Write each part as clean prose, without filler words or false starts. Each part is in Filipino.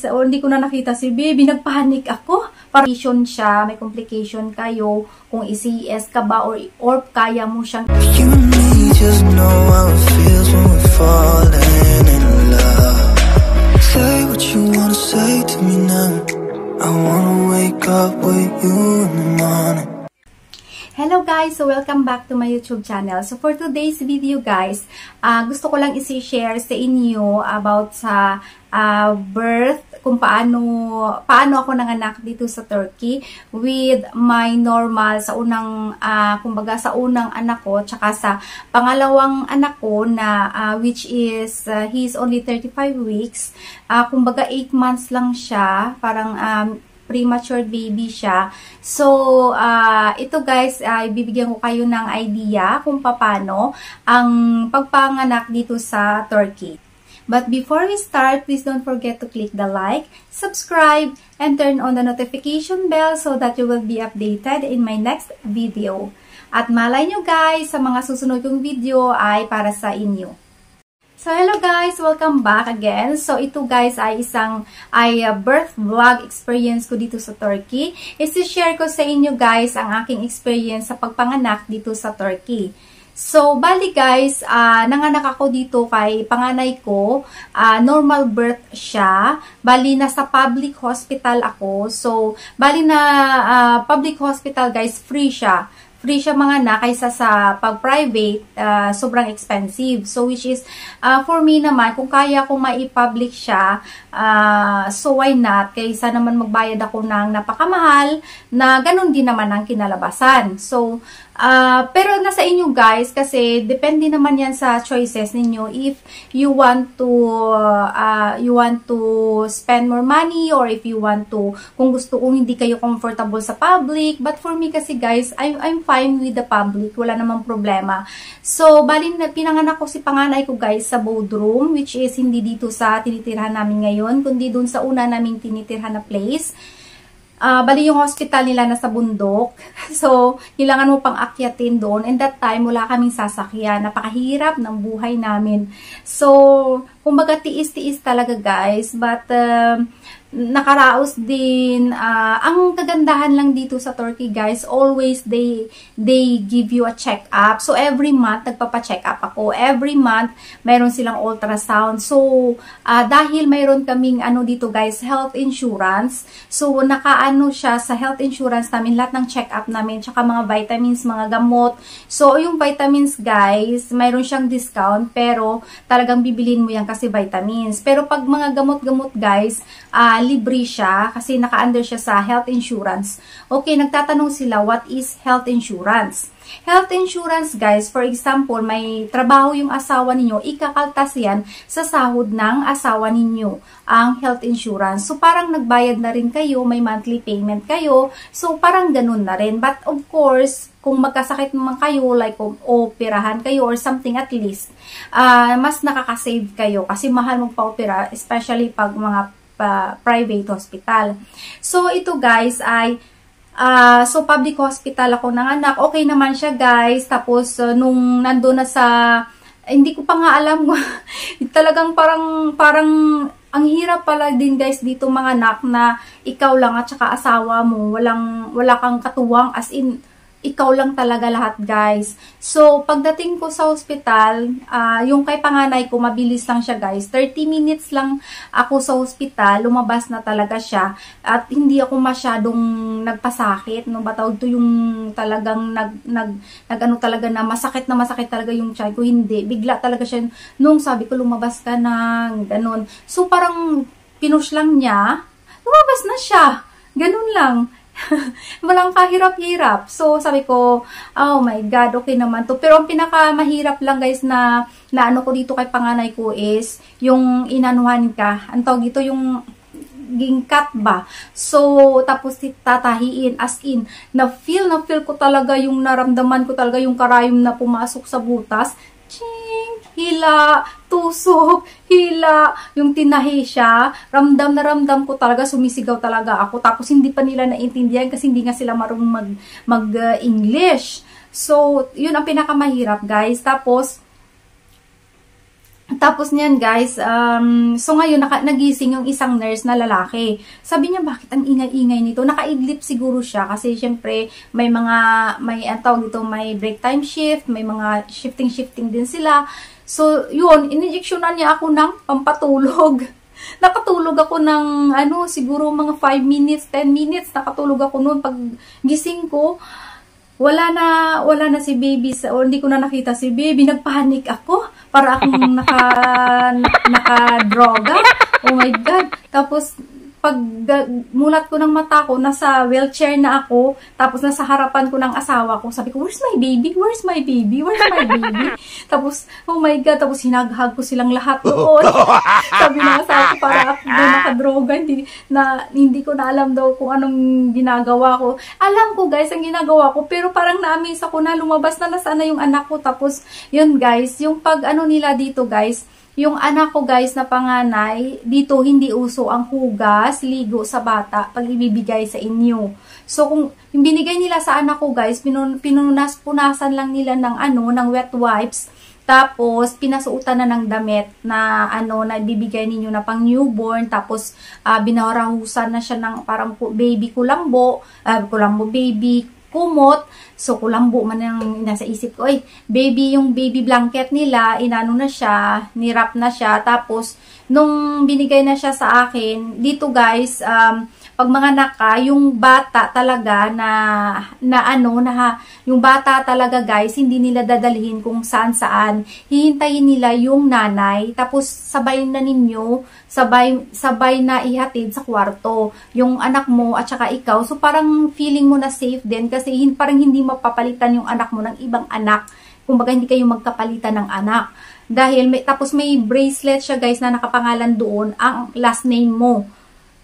guys, o hindi ko na nakita si baby, nagpanik ako. Complication siya, may complication kayo kung i-CS ka ba or kaya mo siyang. You and me just know how it feels when we're falling in love. Say what you wanna say to me now. I wanna wake up with you in the morning. Hello guys! So welcome back to my YouTube channel. So for today's video guys, gusto ko lang isi-share sa inyo about sa birth, kung paano ako nanganak dito sa Turkey with my normal sa unang, kumbaga sa unang anak ko, tsaka sa pangalawang anak ko na which is he's only 35 weeks. Kumbaga 8 months lang siya, parang premature baby siya. So, ito guys, ibibigyan ko kayo ng idea kung paano ang pagpanganak dito sa Turkey. But before we start, please don't forget to click the like, subscribe, and turn on the notification bell so that you will be updated in my next video. At malay nyo guys, sa mga susunod kong video ay para sa inyo. So, hello guys! Welcome back again. So, ito guys ay birth vlog experience ko dito sa Turkey. Isi-share ko sa inyo guys ang aking experience sa pagpanganak dito sa Turkey. So, bali guys, nanganak ako dito kay panganay ko. Normal birth siya. Bali, nasa public hospital ako. So, bali na public hospital guys, free siya. Free siya mga na kaysa sa pag-private, sobrang expensive. So, which is, for me naman, kung kaya kong mai-public siya, so why not? Kaysa naman magbayad ako ng napakamahal, na ganun din naman ang kinalabasan. So, pero nasa inyo guys, kasi depende naman yan sa choices ninyo. If you want to spend more money, or if you want to, kung gusto kong hindi kayo comfortable sa public. But for me kasi guys, I'm fine with the public. Wala namang problema. So, bali pinanganak ko si panganay ko guys sa Bodrum, which is hindi dito sa tinitirhan namin ngayon, kundi dun sa una naming tinitirhan na place. Bali yung hospital nila nasa bundok. So, kailangan mo pang akyatin doon. And that time, wala kaming sasakyan. Napakahirap ng buhay namin. So, kumbaga tiis-tiis talaga guys. But, nakaraos din. Ang kagandahan lang dito sa Turkey guys, always they give you a check-up. So, every month, nagpapa-check-up ako. Every month, mayroon silang ultrasound. So, dahil mayroon kaming dito guys, health insurance. So, nakaano siya sa health insurance namin, lahat ng check-up namin, tsaka mga vitamins, mga gamot. So, yung vitamins guys, mayroon siyang discount, pero talagang bibilin mo yan kasi vitamins. Pero pag mga gamot-gamot guys, libre siya kasi naka-under siya sa health insurance. Okay, nagtatanong sila, what is health insurance? Health insurance guys, for example, may trabaho yung asawa ninyo, ikakaltas yan sa sahod ng asawa ninyo, ang health insurance. So, parang nagbayad na rin kayo, may monthly payment kayo. So, parang ganun na rin. But, of course, kung magkasakit naman kayo, like operahan kayo or something at least, mas nakakasave kayo kasi mahal magpa-opera, especially pag mga private hospital. So, ito guys ay so public hospital ako nanganak. Okay naman siya guys. Tapos nung nandun na sa hindi ko pa nga alam talagang parang ang hirap pala din guys dito manganak na ikaw lang at saka asawa mo. Wala kang katuwang, as in ikaw lang talaga lahat guys. So, pagdating ko sa hospital, yung kay panganay ko, mabilis lang siya guys. 30 minutes lang ako sa hospital, lumabas na talaga siya. At hindi ako masyadong nagpasakit. No? Batawag to yung talagang talaga na masakit talaga yung tiyan ko. Hindi. Bigla talaga siya. Nung sabi ko, lumabas ka na, ganun. So, parang pinush lang niya, lumabas na siya. Ganun lang. Walang kahirap-hirap. So, sabi ko, oh my God, okay naman to. Pero ang pinakamahirap lang guys na ano ko dito kay panganay ko is yung inanuhan ka. Ang tawag dito yung gingkat ba. So, tapos tatahiin as in, na-feel ko talaga yung naramdaman ko talaga yung karayom na pumasok sa butas. Ching! Hila! Tusok! Hila! Yung tinahi siya. Ramdam na ramdam ko talaga. Sumisigaw talaga ako. Tapos hindi pa nila naintindihan kasi hindi nga sila marunong mag-English. So, yun ang pinakamahirap guys. Tapos Tapos niyan guys, so ngayon nagising yung isang nurse na lalaki. Sabi niya, bakit ang ingay-ingay nito? Nakaidlip siguro siya kasi syempre may tawag dito, may break time shift, may mga shifting din sila. So yun, ininjeksyonan niya ako ng pampatulog. Nakatulog ako ng siguro mga 5 minutes, 10 minutes, nakatulog ako noon. Pag gising ko, wala na si baby, o hindi ko na nakita si baby. Nagpanik ako para akong naka-droga. Oh my God. Tapos pag mulat ko ng mata ko, nasa wheelchair na ako, tapos nasa harapan ko ng asawa ko, sabi ko, where's my baby? Where's my baby? Where's my baby? Tapos, oh my God, tapos hinaghag ko silang lahat doon. Sabi ng asawa ko, para ako doon nakadroga, hindi ko na alam daw kung anong ginagawa ko. Alam ko guys, ang ginagawa ko, pero parang na-amaze ako na lumabas na sana yung anak ko. Tapos, yun guys, yung pag nila dito guys, yung anak ko guys na panganay, dito hindi uso ang hugas, ligo sa bata pag ibibigay sa inyo. So kung yung binigay nila sa anak ko guys, punasan lang nila ng wet wipes, tapos pinasuutan na ng damit na na ibibigay ninyo na pang newborn, tapos binarahusan na siya ng parang baby kulambo baby kumot. So, kulambo man yung nasa isip ko. Yung baby blanket nila, inano na siya, nirap na siya. Tapos, nung binigay na siya sa akin, dito guys, pag mga naka, yung bata talaga yung bata talaga guys, hindi nila dadalhin kung saan. Hihintayin nila yung nanay, tapos sabay na ihatid sa kwarto yung anak mo at saka ikaw. So parang feeling mo na safe din kasi parang hindi mapapalitan yung anak mo ng ibang anak. Kumbaga hindi kayo magkapalitan ng anak. Dahil tapos may bracelet siya guys na nakapangalan doon ang last name mo.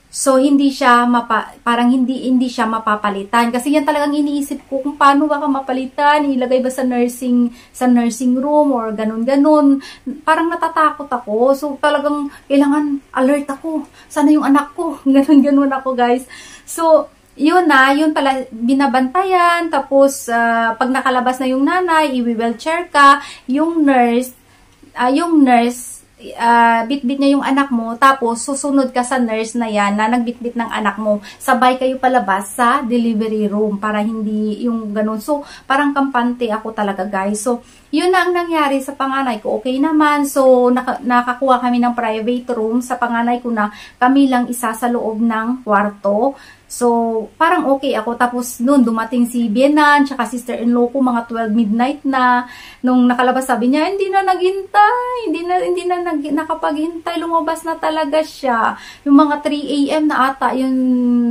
So hindi siya parang hindi siya mapapalitan kasi yan talagang iniisip ko kung paano ba mapalitan, ilagay ba sa nursing room or ganun. Parang natatakot ako. So talagang kailangan alert ako. Sana yung anak ko. Ganun ako guys. So yun pala binabantayan, tapos pag nakalabas na yung nanay, i-wheelchair ka, yung nurse bitbit niya yung anak mo, tapos susunod ka sa nurse na yan na nagbitbit ng anak mo, sabay kayo palabas sa delivery room para hindi yung ganun. So parang kampante ako talaga guys. So yun na ang nangyari sa panganay ko. Okay naman. So nakakuha kami ng private room sa panganay ko na kami lang isa sa loob ng kwarto. So, parang okay ako. Tapos, noon dumating si Bienan, tsaka sister-in-law ko, mga 12 midnight na. Nung nakalabas, sabi niya, hindi na naghintay. Hindi na nakapaghintay. Lumabas na talaga siya. Yung mga 3 AM na ata, yung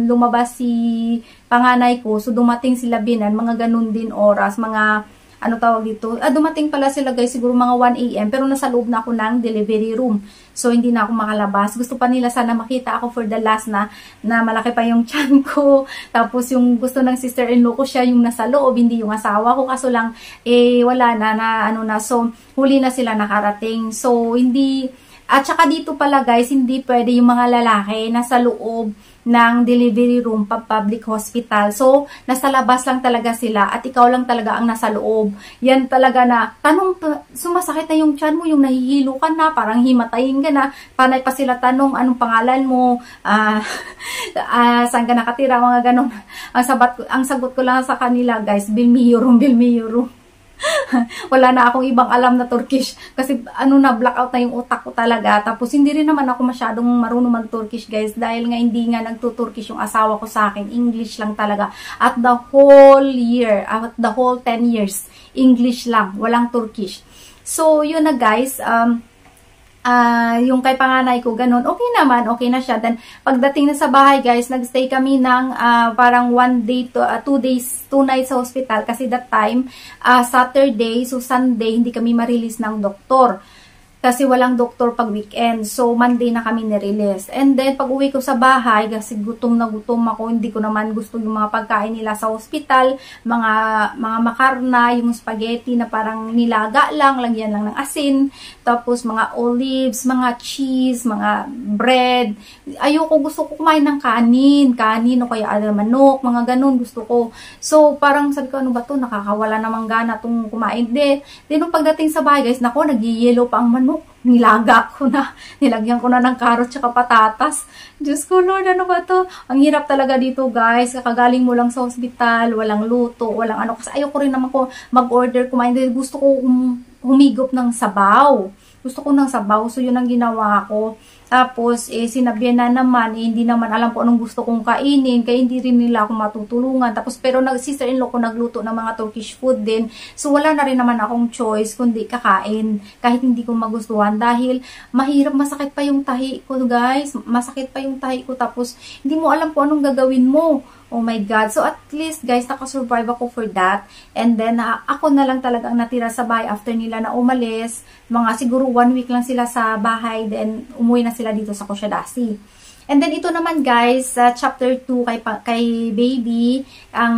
lumabas si panganay ko. So, dumating sila Bienan, mga ganun din oras, mga tawag dito? Dumating pala sila guys, siguro mga 1 AM, pero nasa loob na ako ng delivery room. So, hindi na ako makalabas. Gusto pa nila sana makita ako for the last na malaki pa yung tiyan ko. Tapos, yung gusto ng sister-in-law ko, siya yung nasa loob, hindi yung asawa ko. Kaso lang, wala na. So, huli na sila nakarating. So, hindi, at saka dito pala guys, hindi pwede yung mga lalaki nasa loob ng delivery room pa public hospital. So, nasa labas lang talaga sila at ikaw lang talaga ang nasa loob. Yan talaga na, sumasakit na yung tiyan mo, yung nahihilo ka na, parang himatayin ka na, panay pa sila tanong, anong pangalan mo, saan ka nakatira, mga ganon. Ang sagot ko lang sa kanila, guys, bilmiyorum. Wala na akong ibang alam na Turkish kasi blackout na yung utak ko talaga. Tapos hindi rin naman ako masyadong marunong mag-Turkish guys dahil nga hindi nga nagtuturkish yung asawa ko sa akin. English lang talaga. At the whole 10 years, English lang, walang Turkish. So yun na guys, yung kay panganay ko, ganun, okay na siya. Then, pagdating na sa bahay, guys, nagstay kami ng parang 1 day to 2 days, 2 nights sa hospital. Kasi that time, Saturday, so Sunday, hindi kami ma-release ng doktor. Kasi walang doktor pag weekend. So, Monday na kami nirelease. And then, pag uwi ko sa bahay, kasi gutom na gutom ako, hindi ko naman gusto yung mga pagkain nila sa hospital, mga makarna, yung spaghetti na parang nilaga lang, lagyan lang ng asin, tapos mga olives, mga cheese, mga bread. Gusto ko kumain ng kanin o kaya manok, mga ganun gusto ko. So, parang sabi ko, ano ba to? Nakakawala namang gana itong kumain. Then, nung pagdating sa bahay, guys, nako, nag-yellow pa ang manok. nilaga ko na. Nilagyan ko na ng carrot tsaka patatas. Diyos ko, Lord, ano ba to? Ang hirap talaga dito, guys. Kakagaling mo lang sa hospital, walang luto, walang ano. Kasi ayoko rin naman ko mag-order, kumain. Gusto ko humigop ng sabaw. Gusto ko ng sabaw. So, yun ang ginawa ko. Tapos, sinabihan na naman, hindi naman alam ko anong gusto kong kainin, kaya hindi rin nila ako matutulungan. Tapos, pero sister-in-law ko nagluto ng mga Turkish food din. So, wala na rin naman akong choice kundi kakain, kahit hindi ko magustuhan. Dahil, mahirap, masakit pa yung tahi ko, guys. Masakit pa yung tahi ko. Tapos, hindi mo alam kung anong gagawin mo. Oh my God. So, at least, guys, nakasurvive ako for that. And then, ako na lang talagang natira sa bahay after nila na umalis. Mga siguro 1 week lang sila sa bahay. Then, umuwi na sila dito sa Kusyadasi. And then, ito naman, guys, chapter 2 kay baby.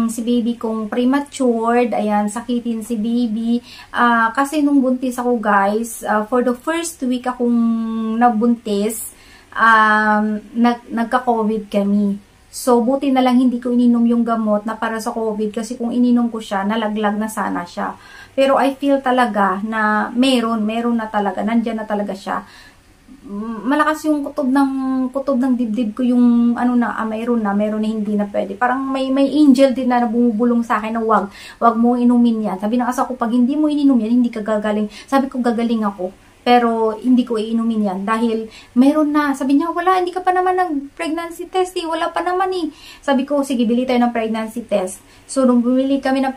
Si baby kong prematured. Ayan, sakitin si baby. Kasi nung buntis ako, guys, for the first week akong nabuntis, nagka-COVID kami. So, buti na lang hindi ko ininom yung gamot na para sa COVID kasi kung ininom ko siya, nalaglag na sana siya. Pero I feel talaga na meron na talaga, nandyan na talaga siya. Malakas yung kutob ng dibdib ko yung ano na, meron na hindi na pwede. Parang may angel din na bumubulong sa akin na wag mo inumin yan. Sabi ng asa ko, pag hindi mo ininom yan, hindi ka gagaling. Sabi ko, gagaling ako. Pero, hindi ko iinumin yan. Dahil, meron na. Sabi niya, wala, hindi ka pa naman nag-pregnancy test eh. Wala pa naman eh. Sabi ko, sige, bili tayo ng pregnancy test. So, nung bumili kami ng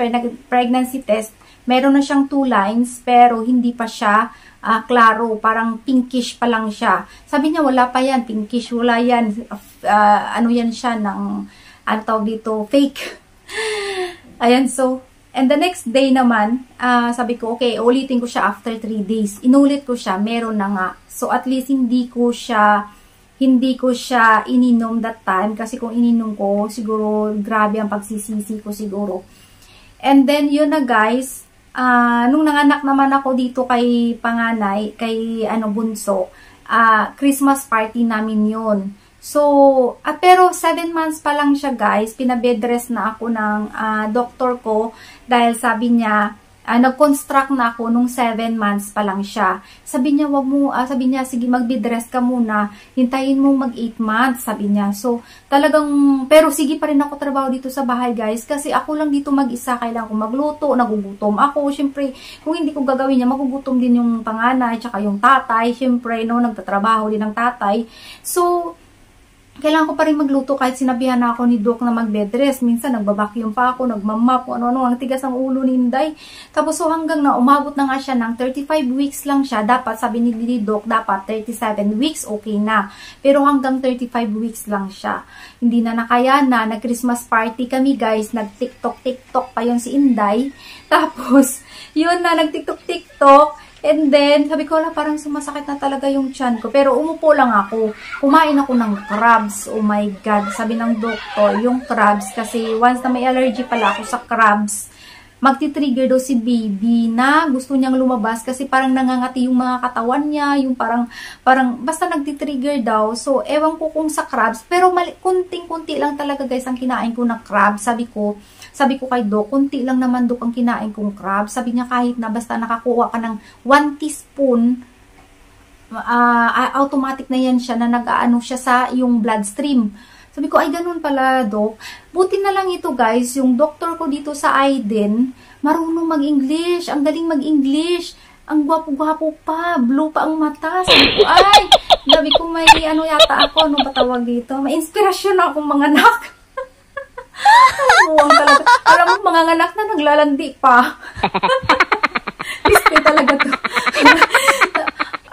pregnancy test, meron na siyang 2 lines, pero hindi pa siya klaro. Parang pinkish pa lang siya. Sabi niya, wala pa yan. Pinkish, wala yan. Ano yan siya ng, ano tawag dito, fake. Ayan, so, and the next day naman, sabi ko, okay, ulitin ko siya after 3 days. Inulit ko siya, meron na nga. So, at least hindi ko siya ininom that time. Kasi kung ininom ko, siguro, grabe ang pagsisisi ko siguro. And then, yun na guys, nung nanganak naman ako dito kay panganay, kay bunso, Christmas party namin yun. So, pero 7 months pa lang siya guys, pinabedrest na ako ng doktor ko dahil sabi niya, nag-construct na ako nung 7 months pa lang siya. Sabi niya, sabi niya, sige mag-bedrest ka muna, hintayin mo mag 8 months, sabi niya. So, talagang, pero sige pa rin ako trabaho dito sa bahay guys, kasi ako lang dito mag-isa, kailangan ko magluto, nagugutom ako. Siyempre, kung hindi ko gagawin niya, magugutom din yung panganay, tsaka yung tatay, siyempre, no, nagtatrabaho din ng tatay. So, kailangan ko pa rin magluto kahit sinabihan na ako ni Doc na mag-bedrest. Minsan, nagbabacuum pa ako, nagmamap, ano-ano, ang tigas ang ulo ni Inday. Tapos, so hanggang na umabot na nga siya ng 35 weeks lang siya. Dapat, sabi ni Doc, dapat 37 weeks, okay na. Pero hanggang 35 weeks lang siya. Hindi na nakaya na, nag-Christmas party kami guys, nag-TikTok pa yun si Inday. Tapos, yun na, nag-TikTok. And then, sabi ko, parang sumasakit na talaga yung tiyan ko. Pero umupo lang ako. Kumain ako ng crabs. Oh my God. Sabi ng doktor, yung crabs. Kasi once na may allergy pala ako sa crabs, magti-trigger daw si baby na gusto niyang lumabas. Kasi parang nangangati yung mga katawan niya. Yung parang basta nagti-trigger daw. So, ewan ko kung sa crabs. Pero kunting-kunti lang talaga guys ang kinain ko ng crabs. Sabi ko kay Doc, kunti lang naman Doc ang kinain kong crab. Sabi niya kahit na basta nakakuha ka ng 1 teaspoon, automatic na yan siya na nag-aano siya sa yung bloodstream. Sabi ko, ay ganun pala Doc. Buti na lang ito guys, yung doktor ko dito sa Aiden, marunong mag-English, ang galing mag-English. Ang gwapo-gwapo pa, blue pa ang mata. Sabi ko, ay, sabi ko may ano yata ako, ano ba tawag dito? May inspirasyon akong mga anak. Buwang talaga. Alam mo, mga anak na naglalandi pa. Display talaga to.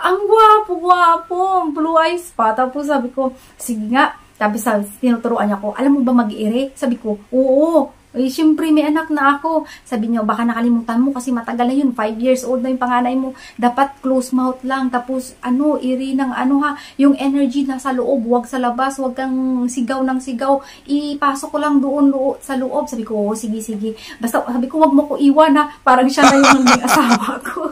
Ang gwapo-gwapo. Blue eyes pa. Tapos sabi ko, sige nga. Tapos tinuturuan niya ko, alam mo ba mag-ire? Sabi ko, oo. Eh, syempre, may anak na ako. Sabi niya, baka nakalimutan mo kasi matagal na yun. 5 years old na yung panganay mo. Dapat close mouth lang. Tapos, iri ng yung energy na sa loob. Huwag sa labas. Huwag kang sigaw ng sigaw. Ipasok ko lang doon sa loob. Sabi ko, oh, sige. Basta, sabi ko, huwag mo ko iwan ha. Parang siya na yung asawa ko.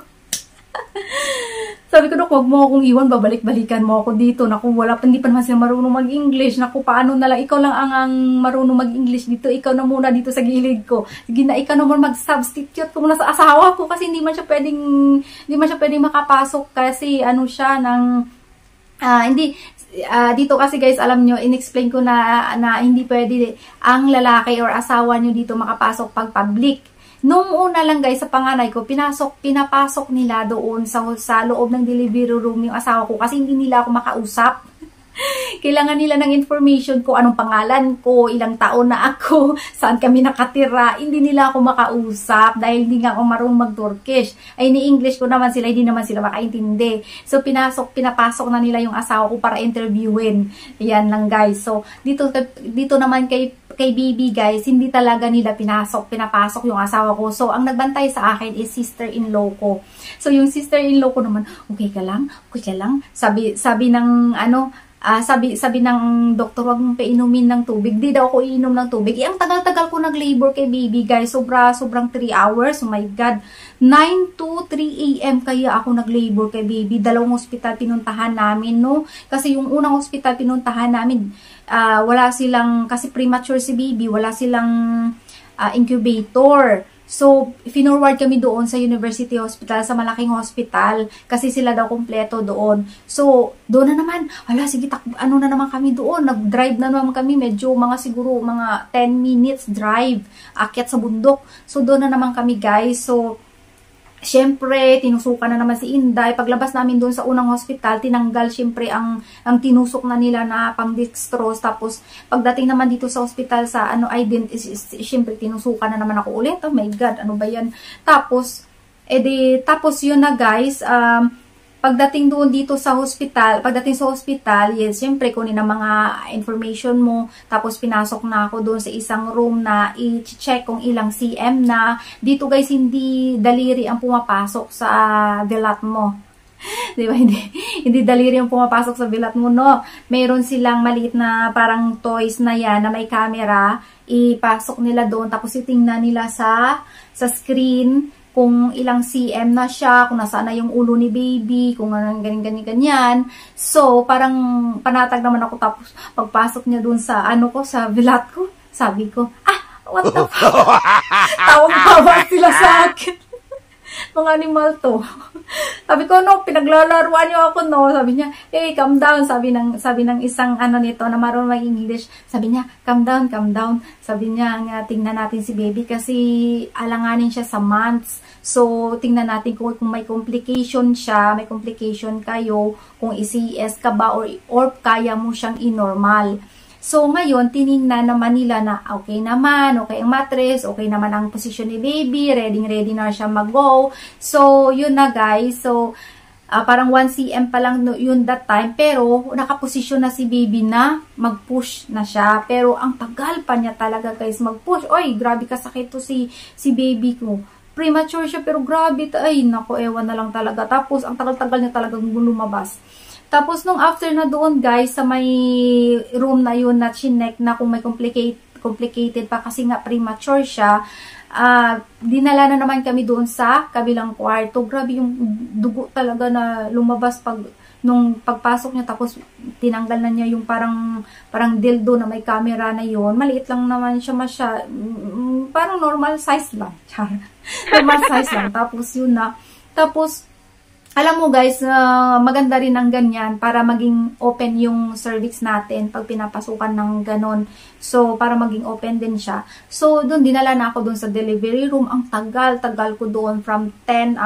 Sabi ko, Dok, wag mo akong iwan, babalik-balikan mo ako dito. Naku, hindi pa naman sila marunong mag-English. Naku, paano na lang, ikaw lang ang marunong mag-English dito. Ikaw na muna dito sa gilid ko. Sige na, ikaw naman mag-substitute kung nasa asawa ko kasi hindi man siya pwedeng makapasok kasi ano siya dito kasi guys, alam nyo, in-explain ko na hindi pwede ang lalaki or asawa nyo dito makapasok pag public. Nung una lang guys, sa panganay ko, pinapasok nila doon sa loob ng delivery room yung asawa ko kasi hindi nila ako makausap. Kailangan nila ng information ko, anong pangalan ko, ilang taon na ako, saan kami nakatira. Hindi nila ako makausap dahil hindi nga ako marunong mag-Turkish. Ay, ni-English ko naman sila, hindi naman sila makaintindi. So, pinapasok na nila yung asawa ko para interviewin. Yan lang guys. So, dito naman kay baby guys, hindi talaga nila pinapasok yung asawa ko. So, ang nagbantay sa akin is sister-in-law ko. So, yung sister-in-law ko naman, okay ka lang. Sabi ng sabi ng doktor, wag mong painumin ng tubig. Di daw ako iinom ng tubig. Ang tagal-tagal ko nag-labor kay baby guys. Sobrang 3 hours. Oh my God. 9 to 3 a.m. kaya ako nag-labor kay baby. Dalawang hospital pinuntahan namin, no? Kasi yung unang hospital pinuntahan namin, wala silang, kasi premature si baby, wala silang incubator. So, finorward kami doon sa University Hospital, sa malaking hospital, kasi sila daw kompleto doon. So, doon na naman, sige, ano na naman kami doon, nag-drive na naman kami, siguro mga 10 minutes drive, akyat sa bundok. So, doon na naman kami guys. So, syempre, tinusukan na naman si Inday. Paglabas namin doon sa unang hospital, tinanggal syempre ang tinusok na nila na pang-dextrose. Tapos, pagdating naman dito sa hospital sa syempre, tinusukan na naman ako ulit. Oh my God, ano ba yan? Tapos yun na guys, pagdating sa hospital, yes, syempre, kunin ang mga information mo, tapos pinasok na ako doon sa isang room na i-check kung ilang cm na. Dito guys, hindi daliri ang pumapasok sa bilat mo. Diba? Hindi daliri ang pumapasok sa bilat mo, no? Meron silang maliit na parang toys na yan, na may camera, ipasok nila doon, tapos itingnan nila sa screen, kung ilang cm na siya, kung nasaan na yung ulo ni baby, kung anong ganyan. So, parang panatag naman ako, tapos pagpasok niya dun sa sa bilat ko, sabi ko, what the fuck? Tawang-tawa sila sa akin. Mga animal to. Sabi ko, no, pinaglalaruan niyo ako, no. Sabi niya, hey, calm down. Sabi ng isang nito na marunong mag-English. Sabi niya, calm down, calm down. Sabi niya, tingnan natin si baby kasi alanganin siya sa months. So, tingnan natin kung may complication siya, may complication kayo, kung i-CS ka ba or kaya mo siyang i-normal. So, ngayon, tinignan naman nila na okay naman, okay ang mattress, okay naman ang position ni baby, ready na siya mag-go. So, yun na guys. So, parang 1 cm pa lang yun that time, pero nakaposisyon na si baby na mag-push na siya. Pero ang tagal pa niya talaga guys mag-push. Oy, grabe kasakit to si baby ko. Premature siya, pero grabe. Ay, nako, ewan na lang talaga. Tapos, ang tagal-tagal niya talagang lumabas. Tapos, nung after na doon, guys, sa may room na yun na chinek na kung may complicated pa kasi nga premature siya, dinala na naman kami doon sa kabilang kwarto. Grabe yung dugo talaga na lumabas nung pagpasok niya, tapos tinanggal na niya yung parang dildo na may camera na yun. Maliit lang naman siya, parang normal size lang. Normal size lang. Tapos yun na. Tapos, alam mo guys, maganda rin ang ganyan para maging open yung cervix natin pag pinapasukan ng ganon. So, para maging open din siya. So, doon dinala na ako doon sa delivery room. Ang tagal ko doon from 10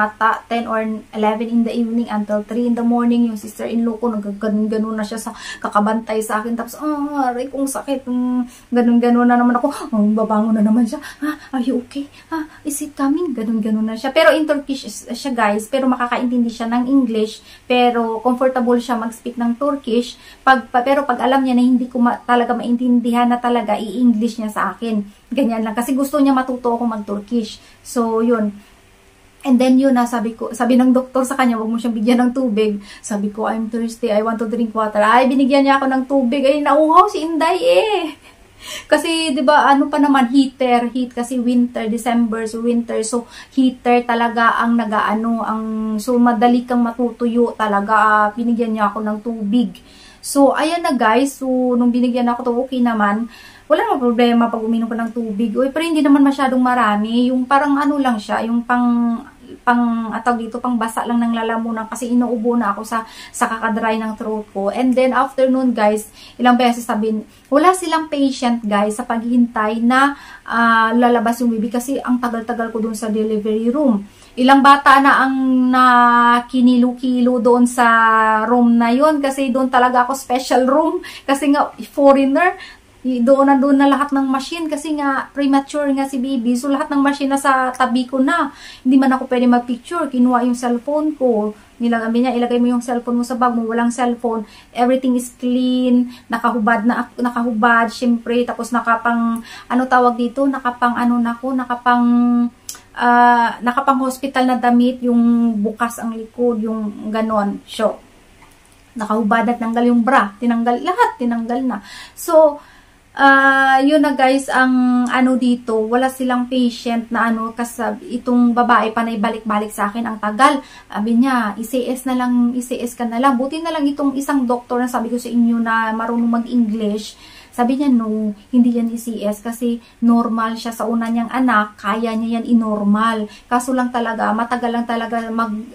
or 11 in the evening until 3 in the morning. Yung sister-in-law ko, nagaganon na siya sa kakabantay sa akin. Tapos, aray kong sakit. Ganon na naman ako. Babango na naman siya. Are you okay? Is it coming? Ganon na siya. Pero in Turkish siya guys. Pero makakaintindi siya ng English. Pero comfortable siya mag-speak ng Turkish. Pero pag alam niya na hindi ko talaga maintindihan na talaga, i-English niya sa akin. Ganyan lang. Kasi gusto niya matuto ako mag-Turkish. So, yun. And then yun sabi ng doktor sa kanya, wag mo siyang bigyan ng tubig. Sabi ko, I'm thirsty, I want to drink water. Ay, binigyan niya ako ng tubig. Ay, nauhaw si Inday Kasi 'di ba ano pa naman heat kasi winter, December, so winter, so heater talaga ang nagaano, so madali kang matutuyo talaga. Binigyan niya ako ng tubig. So ayan na guys, so nung binigyan ako to, okay naman. Wala namang problema pag uminom ko ng tubig. Uy, pero hindi naman masyadong marami, yung parang ano lang siya, yung atawag dito, pang basa lang ng lalamunan kasi inuubo na ako sa kakadry ng throat ko. And then afternoon guys, ilang beses sabihin, wala silang patient guys sa paghihintay na lalabas yung baby kasi ang tagal-tagal ko dun sa delivery room. Ilang bata na ang kinilo-kilo doon sa room na yon kasi doon talaga ako special room kasi nga foreigner. Doon na lahat ng machine kasi nga premature nga si baby, so lahat ng machine na sa tabi ko na, hindi man ako pwede mag-picture. Kinuha yung cellphone ko, nilagay niya, ilagay mo yung cellphone mo sa bag mo, walang cellphone, everything is clean, nakahubad syempre, tapos nakapang ano tawag dito, nakapang hospital na damit, yung bukas ang likod, yung ganon, so nakahubad at tanggal yung bra, tinanggal na. So yun na guys, ang ano dito, wala silang patient na ano, kasi itong babae pa na ibalik-balik sa akin, ang tagal. Sabi niya, ICS ka na lang. Buti na lang itong isang doktor na sabi ko sa inyo na marunong mag-English. Sabi niya, no, hindi yan ICS kasi normal siya sa una niyang anak, kaya niya yan inormal. Kaso lang talaga, matagal lang talaga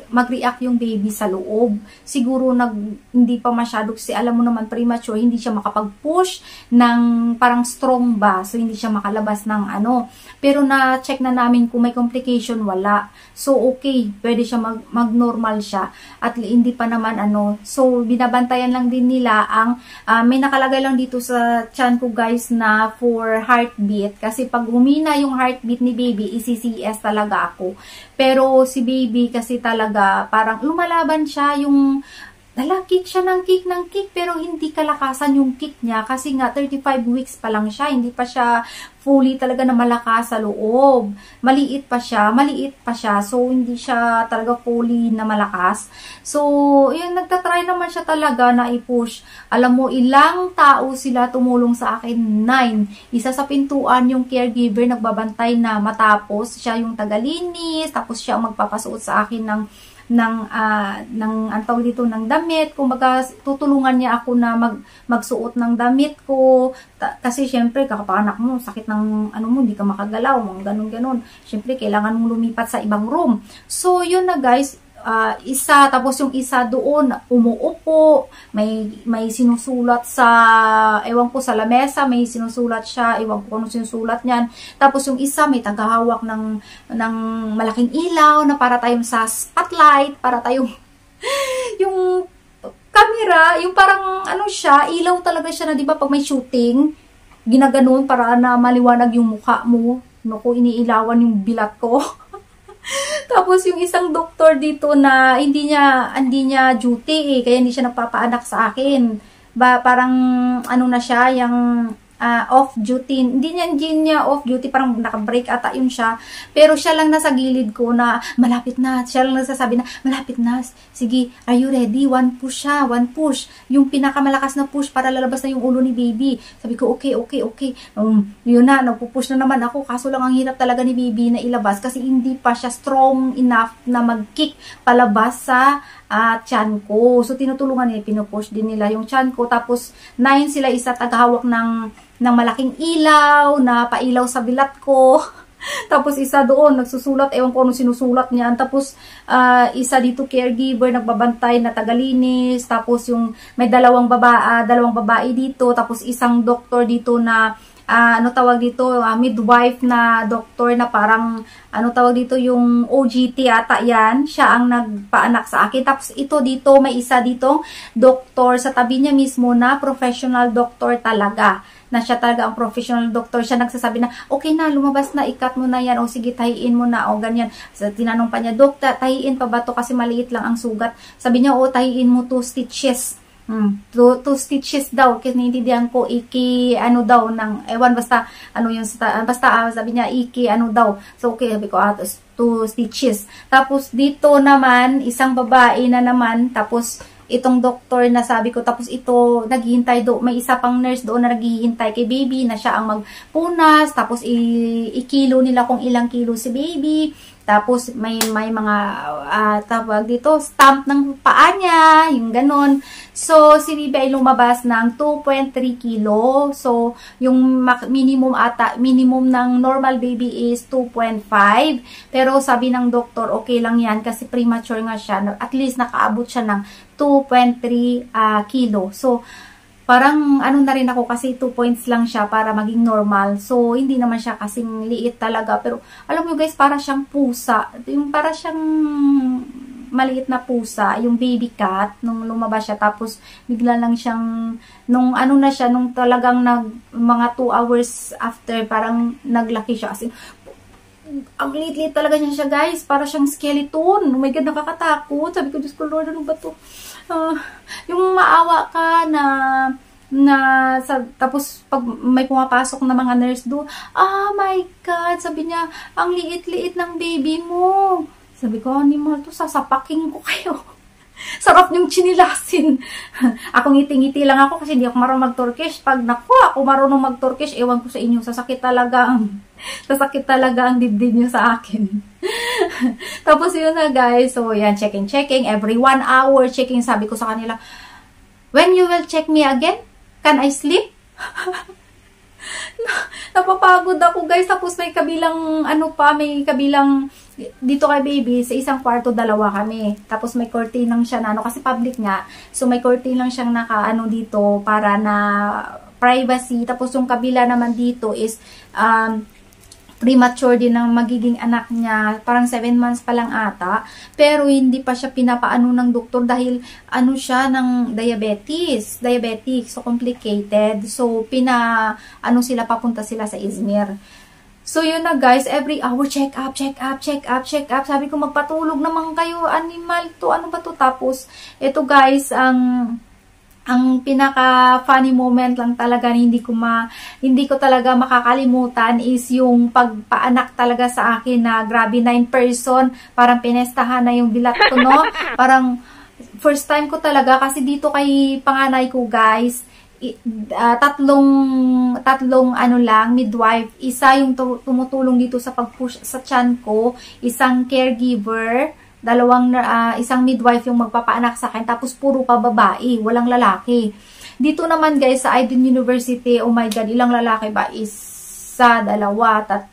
mag-react yung baby sa loob. Siguro hindi pa masyado kasi alam mo naman premature, hindi siya makapag-push ng parang strong ba, so hindi siya makalabas ng ano. Pero na-check na namin kung may complication, wala. So okay, pwede siya mag-normal siya at hindi pa naman ano. So binabantayan lang din nila ang may nakalagay lang dito sa tiyan ko guys na for heartbeat, kasi pag humina yung heartbeat ni baby, i-CCS talaga ako. Pero si baby kasi talaga parang lumalaban siya, yung kick siya ng kick, pero hindi kalakasan yung kick niya kasi nga 35 weeks pa lang siya, hindi pa siya fully talaga na malakas sa loob. Maliit pa siya, so hindi siya talaga fully na malakas. So, yun, nagtatry naman siya talaga na i-push. Alam mo, ilang tao sila tumulong sa akin? 9. Isa sa pintuan yung caregiver nagbabantay na matapos siya yung tagalinis, tapos siya ang magpapasuot sa akin ng dito ng damit. Kumbaga tutulungan niya ako na magsuot ng damit ko kasi syempre kakapanak mo, sakit ng ano mo, hindi ka makagalaw, mga ganun. Syempre kailangan mong lumipat sa ibang room. So yun na guys, tapos yung isa doon umuupo, may sinusulat sa, ewan ko, sa lamesa, may sinusulat siya, ewan ko kung sinusulat niyan. Tapos yung isa may tagahawak ng malaking ilaw na para tayong sa spotlight, para tayong yung camera, yung parang ano siya, ilaw talaga siya na, di ba, pag may shooting, ginaganon para na maliwanag yung mukha mo. Naku, iniilawan yung bilat ko. Tapos yung isang doktor dito na hindi niya duty kaya hindi siya nagpapaanak sa akin. Parang ano na siya, yung off duty. Hindi niya off duty, parang naka-break ata yun siya. Pero siya lang nasa gilid ko na malapit na. Siya lang nagsasabi na malapit na. Sige, are you ready? One push siya, one push. Yung pinakamalakas na push para lalabas na yung ulo ni baby. Sabi ko, okay. Yun na, nagpupush na naman ako. Kaso lang ang hirap talaga ni baby na ilabas kasi hindi pa siya strong enough na mag-kick palabas sa tiyan ko. So, tinutulungan nila, pinupush din nila yung tiyan ko. Tapos, 9 sila, isa tagahawak ng malaking ilaw, na pailaw sa bilat ko. Tapos, isa doon, nagsusulat, ewan ko anong sinusulat niya. Tapos, isa dito, caregiver, nagbabantay na tagalinis. Tapos, yung may dalawang babae dito. Tapos, isang doktor dito na midwife na doktor na parang, yung OGT ata yan, siya ang nagpaanak sa akin. Tapos ito dito, may isa ditong doktor sa tabi niya mismo na professional doctor talaga. Na siya talaga ang professional doctor. Siya nagsasabi na, okay na, lumabas na, ikat mo na yan, o sige, tahiin mo na, o ganyan. So, tinanong pa niya, Dokta, tahiin pa ba to kasi maliit lang ang sugat? Sabi niya, o, tahiin mo 2 stitches. 2 stitches daw, kasi naiintindihan ko, sabi niya, daw. So, okay, sabi ko, 2 stitches. Tapos, dito naman, isang babae na naman, tapos, itong doktor na sabi ko, tapos ito, naghihintay may isa pang nurse doon na naghihintay kay baby, na siya ang magpunas, tapos ikilo nila kung ilang kilo si baby, tapos may mga tawag dito, stamp ng paa niya, yung ganon. So, si baby ay lumabas ng 2.3 kilo. So, yung minimum ng normal baby is 2.5. Pero sabi ng doktor, okay lang yan kasi premature nga siya. At least nakaabot siya ng 2.3 kilo. So, parang ano na rin ako kasi 2 points lang siya para maging normal. So, hindi naman siya kasing liit talaga. Pero, alam mo guys, para siyang pusa. Yung para siyang maliit na pusa, yung baby cat, nung lumabas siya. Tapos, bigla lang siyang, nung ano na siya, nung talagang mga 2 hours after, parang naglaki siya. As in, ang liit-liit talaga niya siya guys. Para siyang skeleton. Oh my God, nakakatakot. Sabi ko, Diyos ko Lord, ano ba to? Yung maawa ka tapos pag may pumapasok na mga nurse doon, oh my God, sabi niya, ang liit-liit ng baby mo. Sabi ko, animal to, sasapaking ko kayo. Sarap niyong chinilasin. Ako ngiti-ngiti lang ako kasi hindi ako marunong mag-Turkish. Pag ako marunong mag-Turkish, ewan ko sa inyo, sasakit talaga ang dibdib niyo sa akin. Tapos yun na guys, so yan, checking. Every 1 hour checking. Sabi ko sa kanila, when you will check me again, can I sleep? Napapagod ako guys. Tapos may kabilang, may kabilang, dito kay baby, sa isang kwarto, 2 kami. Tapos may curtain lang siya na, kasi public nga. So may curtain lang siyang dito, para na privacy. Tapos yung kabila naman dito is, premature din ng magiging anak niya. Parang 7 months pa lang ata. Pero hindi pa siya pinapaano ng doktor dahil siya ng diabetes. So complicated. So papunta sila sa Izmir. So yun na guys, every hour check up. Sabi ko magpatulog naman kayo, animal to, ano ba to? Tapos ito guys, ang pinaka funny moment lang talaga hindi ko talaga makakalimutan is yung pagpaanak talaga sa akin na grabe 9 person, parang pinestahan na yung bilat ko, no? Parang first time ko talaga kasi dito kay panganay ko guys, tatlong midwife, isa yung tumutulong dito sa pag-push sa tiyan ko, isang caregiver, isang midwife yung magpapaanak sa akin, tapos puro pa babae, walang lalaki. Dito naman guys sa Aydin University, oh my God, ilang lalaki ba? Isa, 2, 3,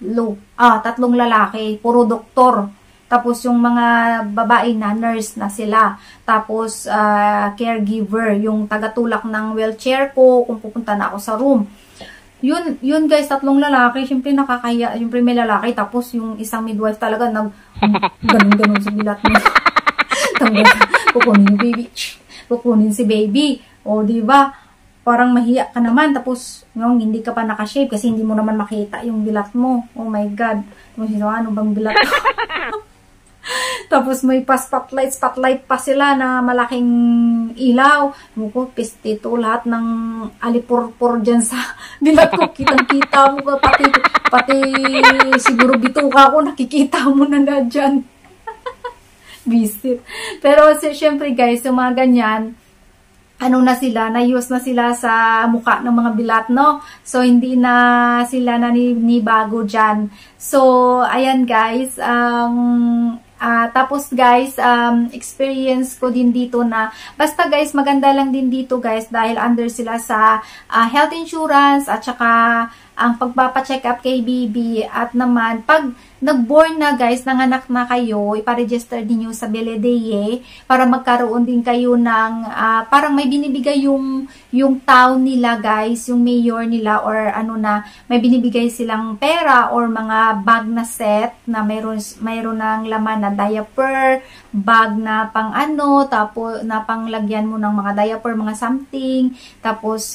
tatlong lalaki, puro doktor. Tapos yung mga babae na nurse na sila. Tapos caregiver, yung tagatulak ng wheelchair ko kung pupunta na ako sa room. Yun guys, 3 lalaki. Siyempre nakakaya, siyempre may lalaki. Tapos yung isang midwife talaga ganun sa bilat mo. Kukunin si baby. O diba? Parang mahiya ka naman. Tapos hindi ka pa nakashave kasi hindi mo naman makita yung bilat mo. Oh my God. Tapos ano bang bilat mo? Tapos may spotlight pa sila na malaking ilaw. Pistito, lahat ng alipurpur dyan sa bilat ko. Kitang-kita mo. Pati siguro bituka ko, nakikita mo na dyan. Visit. Pero syempre guys, yung mga ganyan, na-use na sila sa mukha ng mga bilat, no? So, hindi na sila nanibago dyan. So, ayan guys, tapos guys, experience ko din dito na, basta guys, maganda lang din dito guys, dahil under sila sa health insurance, at saka ang pagpapacheck up kay baby, at naman, pag nag-born na guys, nanganak na kayo, iparegister din nyo sa BLEDEE para magkaroon din kayo ng, parang may binibigay yung town nila guys, yung mayor nila, or may binibigay silang pera or mga bag na set na mayroon ng laman na diaper, bag na tapos na panglagyan mo ng mga diaper, mga something, tapos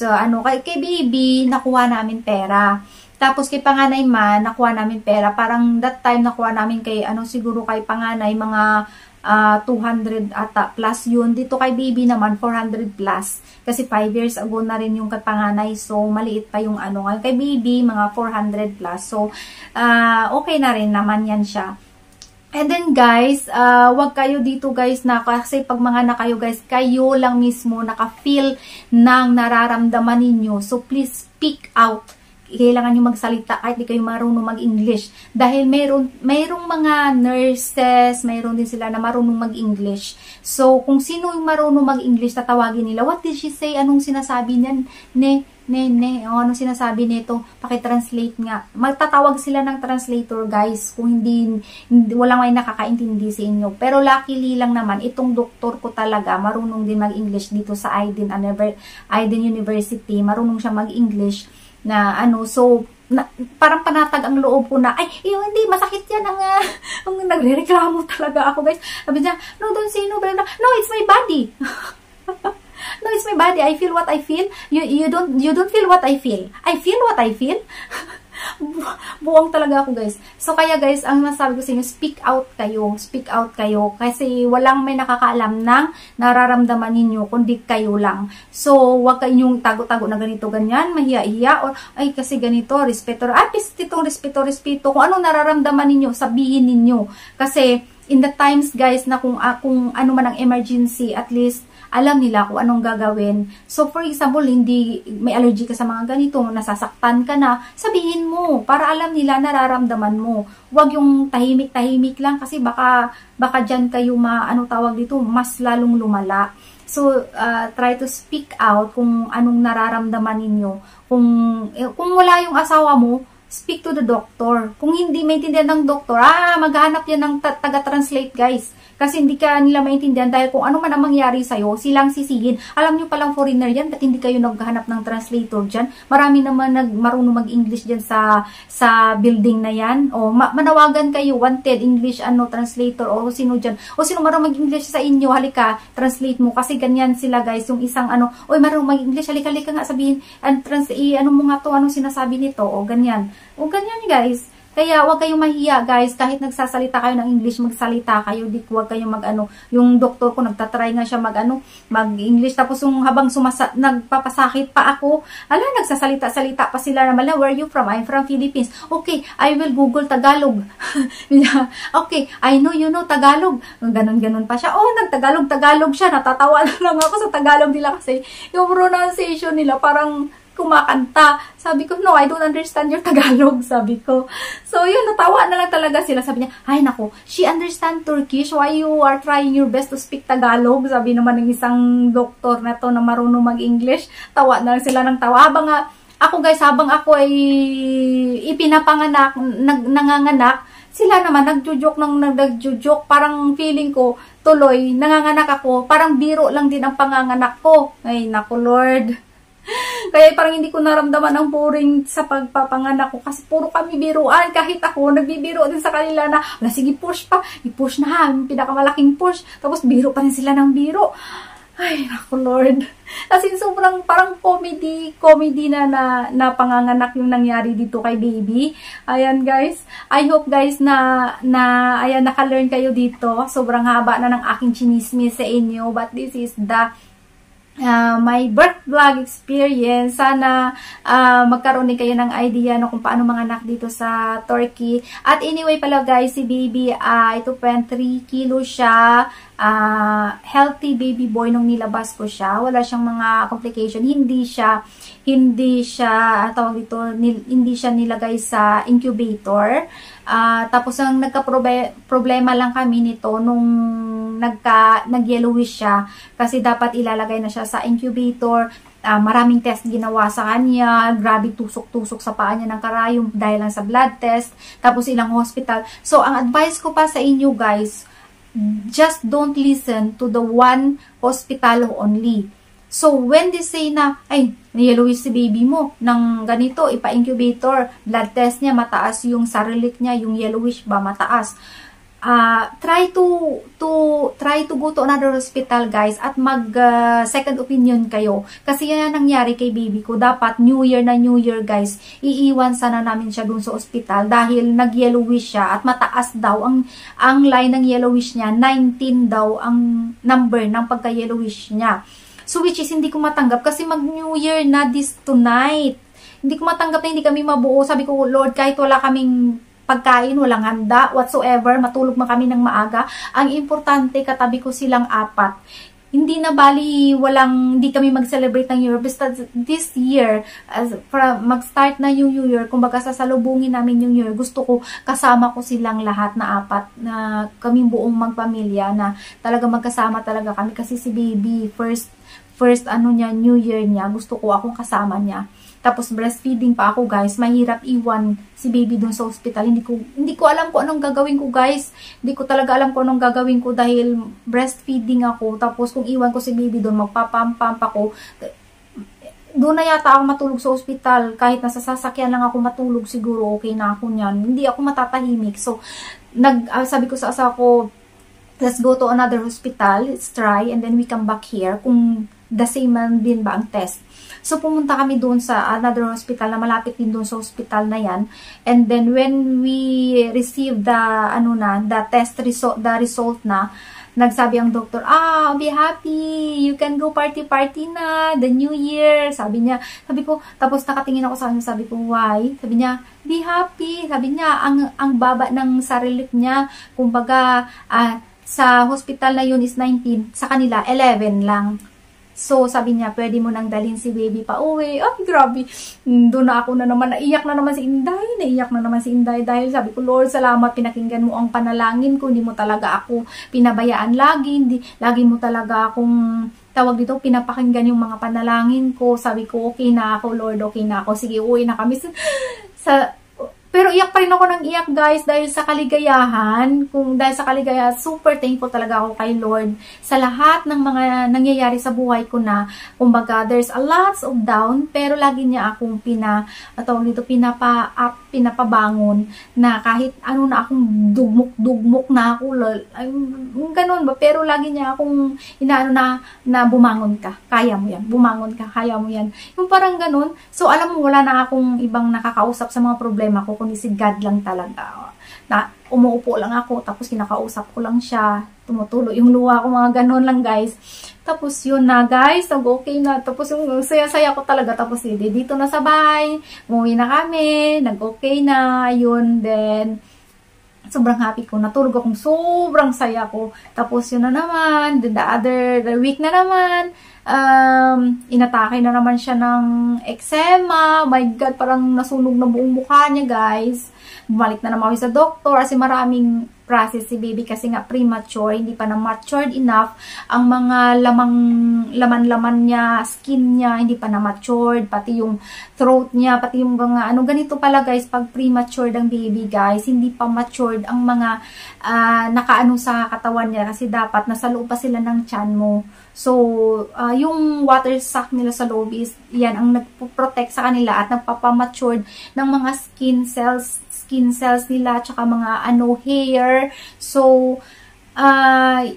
kay baby, nakuha namin pera. Tapos kay panganay man, nakuha namin pera. Parang that time nakuha namin kay, siguro kay panganay, mga 200 ata plus yun. Dito kay baby naman, 400 plus. Kasi 5 years ago na rin yung kay panganay. So, maliit pa yung Kay baby, mga 400 plus. So, okay na rin naman yan siya. And then guys, wag kayo dito guys na kasi pag mga na kayo guys, kayo lang mismo naka-feel ng nararamdaman ninyo. So please speak out. Kailangan nyo magsalita kahit di kayo marunong mag-English. Dahil mayroong mga nurses, mayroon din sila na marunong mag-English. So, kung sino yung marunong mag-English, tatawagin nila, what did she say? Anong sinasabi niyan? Anong sinasabi nito? Paki-translate nga. Magtatawag sila ng translator, guys, kung hindi walang may nakakaintindi sa inyo. Pero luckily lang naman, itong doktor ko talaga, marunong din mag-English dito sa Aydin University. Marunong siya mag-English na so parang panatag ang loob ko na, hindi, masakit yan ang nagre-reklamo talaga ako, guys. Sabi niya, no, don't say no, no, it's my body. No, it's my body. I feel what I feel. You don't feel what I feel. I feel what I feel. Buwang talaga ako, guys. So, kaya guys, ang masasabi ko sa inyo, speak out kayo. Speak out kayo. Kasi walang may nakakaalam ng nararamdaman ninyo, kundi kayo lang. So, wag kayong tago-tago na ganito, ganyan, mahiya-hiya, or, kasi ganito, respeto. Respeto. Kung anong nararamdaman ninyo, sabihin ninyo. Kasi, in the times, guys, na kung ano man ang emergency, at least, alam nila kung anong gagawin. So, for example, hindi may allergy ka sa mga ganito, nasasaktan ka na, sabihin mo, para alam nila nararamdaman mo. Huwag yung tahimik-tahimik lang kasi baka dyan kayo tawag dito, mas lalong lumala. So, try to speak out kung anong nararamdaman ninyo. Kung wala yung asawa mo, speak to the doctor. Kung hindi maintindihan ng doktor, maghanap yan ng taga-translate, guys. Kasi hindi ka nila maintindihan dahil kung ano man ang mangyari sa'yo, silang sisihin. Alam nyo palang foreigner yan, ba't hindi kayo naghahanap ng translator dyan? Marami naman marunong mag-English dyan sa building na yan. O manawagan kayo, wanted English translator o sino dyan. O sino marunong mag-English sa inyo, halika, translate mo. Kasi ganyan sila, guys, yung isang oy, marunong mag-English, halika nga sabihin, mo nga to, anong sinasabi nito, o ganyan. O ganyan, guys. Kaya wag kayong mahiya, guys, kahit nagsasalita kayo ng English, magsalita kayo, wag kayong yung doktor ko nagtatry nga siya mag-English, tapos yung habang nagpapasakit pa ako, nagsasalita-salita pa sila naman, where are you from? I'm from Philippines. Okay, I will Google Tagalog. Okay, I know you know Tagalog. Ganon pa siya. Nagtagalog siya, natatawa na lang ako sa Tagalog nila kasi yung pronunciation nila parang kumakanta. Sabi ko, no, I don't understand your Tagalog, sabi ko. So, yun, natawa na lang talaga sila. Sabi niya, ay nako, she understand Turkish, why you are trying your best to speak Tagalog? Sabi naman ng isang doktor na to na marunong mag-English. Tawa na lang sila ng tawa. Habang ako ay ipinapanganak, nanganganak, sila naman nagjo-joke, parang feeling ko, tuloy, nanganganak ako, parang biro lang din ang panganganak ko. Ay, naku, Lord. Kaya parang hindi ko naramdaman ang boring sa pagpapanganak ko kasi puro kami biruan. Kahit ako, nagbibiro din sa kanila na, sige, push pa. I-push na ha, yung pinakamalaking push. Tapos biro pa rin sila ng biro. Ay, naku, Lord. Kasi sobrang parang comedy na panganganak yung nangyari dito kay baby. Ayan, guys. I hope, guys, na ayan, naka-learn kayo dito. Sobrang haba na ng aking chinismis sa inyo. But this is the my birth vlog experience. Sana magkaroon din kayo ng idea kung paano manganak dito sa Turkey. At anyway pala, guys, si baby, ito pa 3 kilo siya. Healthy baby boy nung nilabas ko siya. Wala siyang mga complication. Hindi siya hindi siya nilagay sa incubator. Tapos ang nagka-problema lang kami nito nung nag-yellowish siya kasi dapat ilalagay na siya sa incubator. Maraming test ginawa sa kanya, grabe tusok-tusok sa paa niya ng karayom dahil lang sa blood test, tapos ilang hospital. So ang advice ko pa sa inyo, guys, just don't listen to the one hospital only. So, when they say na, yellowish si baby mo, ng ganito, ipa-incubator, blood test niya, mataas yung sarilic niya, yung yellowish ba, mataas. Try to go to another hospital, guys, at second opinion kayo. Kasi yan ang nangyari kay baby ko. Dapat, New Year, guys, iiwan sana namin siya dun sa hospital dahil nag-yellowish siya at mataas daw ang line ng yellowish niya. 19 daw ang number ng pagka-yellowish niya. So, which is, hindi ko matanggap kasi mag-New Year na tonight. Hindi ko matanggap na hindi kami mabuo. Sabi ko, Lord, kahit wala kaming pagkain, walang handa, whatsoever, matulog man kami ng maaga. Ang importante, katabi ko silang 4. Hindi na bali, hindi kami mag-celebrate ng New Year. Basta this year, mag-start na yung New Year, kumbaga sasalubungin namin yung New Year, gusto ko kasama ko silang lahat na 4, na kaming buong magpamilya, na talaga magkasama talaga kami. Kasi si baby, first New Year niya, gusto ko akong kasama niya. Tapos breastfeeding pa ako, guys. Mahirap iwan si baby dun sa hospital. Hindi ko alam kung anong gagawin ko, guys. Hindi ko talaga alam kung anong gagawin ko dahil breastfeeding ako. Tapos kung iwan ko si baby dun, magpapamp ako. Doon na yata ako matulog sa hospital. Kahit nasa sasakyan lang ako matulog, siguro okay na ako niyan. Hindi ako matatahimik. So, sabi ko sa asawa ko, let's go to another hospital. Let's try and then we come back here. Kung the same man din ba ang test. So, pumunta kami doon sa another hospital na malapit din doon sa hospital na yan. And then, when we received the test result, the result na, nagsabi ang doktor, be happy, you can go party na, the New Year. Sabi ko, tapos nakatingin ako sa kanya, sabi ko, why? Sabi niya, be happy. Sabi niya, ang baba ng sarili niya, kumbaga, sa hospital na yun is 19, sa kanila, 11 lang. So, sabi niya, pwede mo nang dalhin si baby pa uwi. Ay, grabe. Doon na ako na naman. Naiyak na naman si Inday. Dahil sabi ko, Lord, salamat. Pinakinggan mo ang panalangin ko. Hindi mo talaga ako pinabayaan lagi. Lagi mo talaga akong pinapakinggan yung mga panalangin ko. Sabi ko, okay na ako, Lord. Okay na ako. Sige, uwi na kami. Pero iyak pa rin ako ng iyak, guys, dahil sa kaligayahan. Super thankful talaga ako kay Lord sa lahat ng mga nangyayari sa buhay ko na, kumbaga, there's a lots of down, pero lagi niya akong pinapabangon na kahit ano na akong dugmok na ako, ganun ba, pero lagi niya akong na bumangon ka, kaya mo yan, bumangon ka, kaya mo yan. Yung parang ganun. So, alam mo, wala na akong ibang nakakausap sa mga problema ko, kundi si God lang talaga. Na umuupo lang ako, tapos kinakausap ko lang siya, tumutulo yung luha ko, mga ganun lang, guys. Tapos yun na, guys, okay na. Tapos yung saya-saya ko talaga. Tapos dito na sa bahay, umuwi na kami, nag-okay na, yun, then sobrang happy ko, natulog akong sobrang saya ko. Tapos yun na naman, the week na naman, inatake na naman siya ng eczema. My God, parang nasunog na buong mukha niya, guys. Bumalik na naman kami sa doktor kasi maraming process si baby kasi nga premature, hindi pa na matured enough. Ang mga laman-laman niya, skin niya, hindi pa na matured, pati yung throat niya, pati yung mga ganito pala, guys, pag premature ang baby, guys, hindi pa matured ang mga nakaano sa katawan niya kasi dapat nasa loob pa sila ng tiyan mo. So, yung water sac nila sa loob is, yan, ang nagpo-protect sa kanila at nagpapamatured ng mga skin cells nila, tsaka mga hair. So,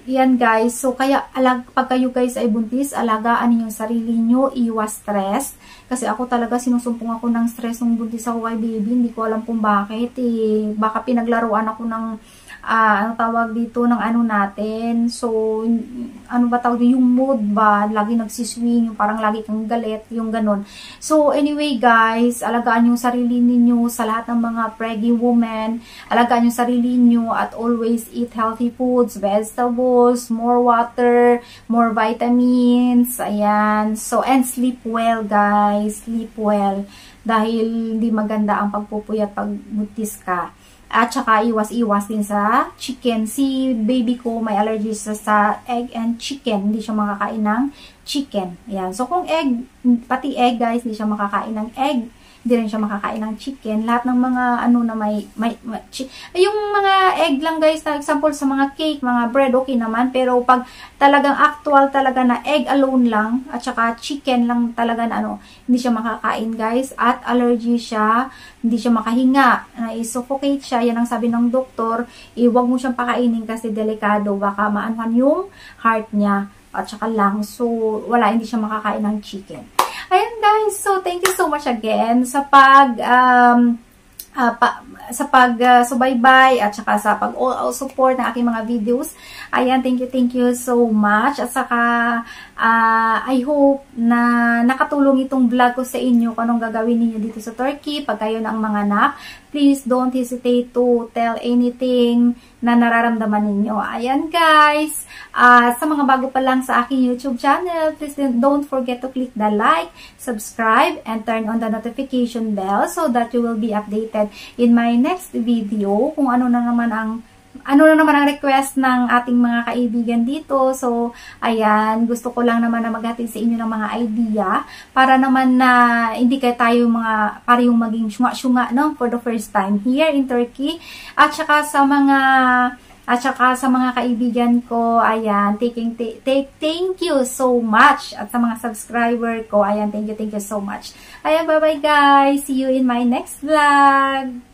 yan, guys. So, kaya, pag kayo, guys, ay buntis, alagaan niyo yung sarili niyo, iwas stress. Kasi ako talaga, sinusumpong ako ng stress nung buntis ako kay baby. Hindi ko alam kung bakit, baka pinaglaruan ako ng ano tawag dito ng natin. So, ano ba tawag yung mood ba? Lagi nagsiswing, yung parang lagi kang galit, yung ganun. So, anyway, guys, alagaan yung sarili ninyo sa lahat ng mga pregnant women. Alagaan yung sarili niyo at always eat healthy foods, vegetables, more water, more vitamins. Ayan. So, and sleep well, guys. Sleep well. Dahil hindi maganda ang pagpupuyat pag buntis ka. At saka iwas-iwas din sa chicken. Si baby ko may allergies sa egg and chicken. Hindi siya makakain ng chicken. Ayan. So kung egg, pati egg, guys, hindi siya makakain ng egg. Hindi rin siya makakain ng chicken. Lahat ng mga na yung mga egg lang, guys, na example sa mga cake, mga bread, okay naman. Pero pag talagang actual talaga na egg alone lang, at saka chicken lang talaga na hindi siya makakain, guys. At allergy siya, hindi siya makahinga, na-suffocate siya. Yan ang sabi ng doktor, huwag mo siyang pakainin kasi delikado, baka maanwan yung heart niya at saka lungs. So, hindi siya makakain ng chicken. Ayan, guys. So, thank you so much again sa sa pag-subaybay at saka sa pag-all support ng aking mga videos. Ayan, thank you so much. At saka, I hope na nakatulong itong vlog ko sa inyo kung anong gagawin niyo dito sa Turkey pag kayo na ang mga anak. Please don't hesitate to tell anything na nararamdaman ninyo. Ayan guys, sa mga bago pa lang sa aking YouTube channel, please don't forget to click the like, subscribe, and turn on the notification bell so that you will be updated in my next video kung ano na naman ang request ng ating mga kaibigan dito. So, ayan, gusto ko lang naman na maghatid sa inyo ng mga idea para naman na hindi tayo mga parehong maging syunga-syunga, no, for the first time here in Turkey. At saka sa mga kaibigan ko, ayan, thank you so much. At sa mga subscriber ko, ayan, thank you so much. Ayan, bye-bye guys. See you in my next vlog.